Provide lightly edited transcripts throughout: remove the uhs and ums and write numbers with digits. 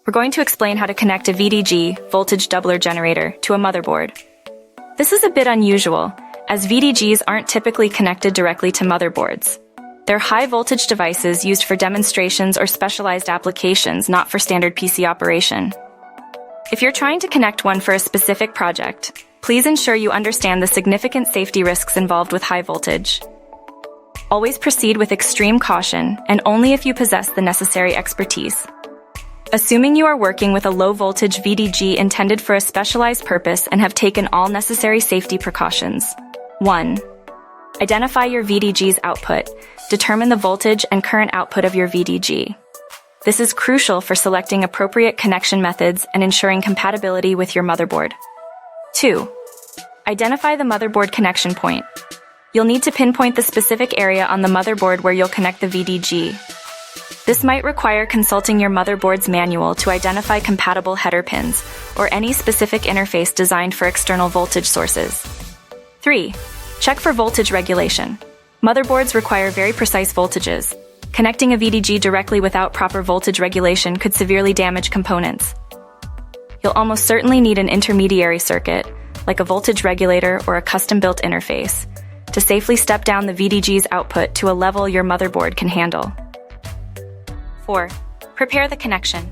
we're going to explain how to connect a VDG, voltage doubler generator, to a motherboard. This is a bit unusual, as VDGs aren't typically connected directly to motherboards. They're high-voltage devices used for demonstrations or specialized applications, not for standard PC operation. If you're trying to connect one for a specific project, please ensure you understand the significant safety risks involved with high voltage. Always proceed with extreme caution, and only if you possess the necessary expertise. Assuming you are working with a low-voltage VDG intended for a specialized purpose and have taken all necessary safety precautions. 1. Identify your VDG's output. Determine the voltage and current output of your VDG. This is crucial for selecting appropriate connection methods and ensuring compatibility with your motherboard. 2. Identify the motherboard connection point. You'll need to pinpoint the specific area on the motherboard where you'll connect the VDG. This might require consulting your motherboard's manual to identify compatible header pins or any specific interface designed for external voltage sources. 3. Check for voltage regulation. Motherboards require very precise voltages. Connecting a VDG directly without proper voltage regulation could severely damage components. You'll almost certainly need an intermediary circuit, like a voltage regulator or a custom-built interface, to safely step down the VDG's output to a level your motherboard can handle. 4. Prepare the connection.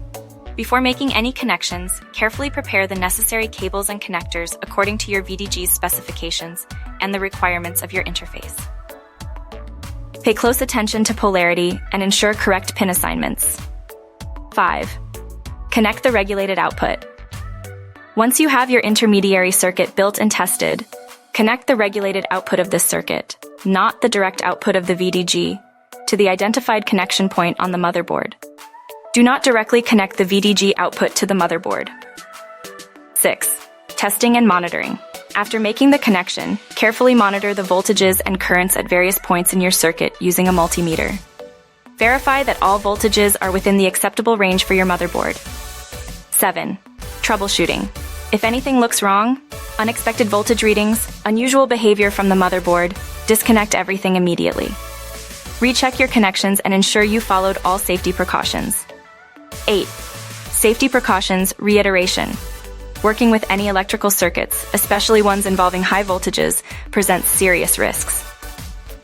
Before making any connections, carefully prepare the necessary cables and connectors according to your VDG's specifications and the requirements of your interface. Pay close attention to polarity and ensure correct pin assignments. 5. Connect the regulated output. Once you have your intermediary circuit built and tested, connect the regulated output of this circuit, not the direct output of the VDG, to the identified connection point on the motherboard. Do not directly connect the VDG output to the motherboard. 6. Testing and monitoring. After making the connection, carefully monitor the voltages and currents at various points in your circuit using a multimeter. Verify that all voltages are within the acceptable range for your motherboard. 7. Troubleshooting. If anything looks wrong, unexpected voltage readings, unusual behavior from the motherboard, disconnect everything immediately. Recheck your connections and ensure you followed all safety precautions. 8. Safety precautions reiteration. Working with any electrical circuits, especially ones involving high voltages, presents serious risks.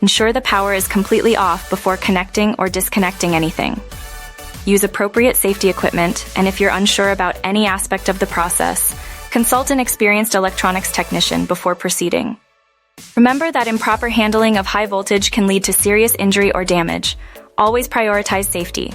Ensure the power is completely off before connecting or disconnecting anything. Use appropriate safety equipment, and if you're unsure about any aspect of the process, consult an experienced electronics technician before proceeding. Remember that improper handling of high voltage can lead to serious injury or damage. Always prioritize safety.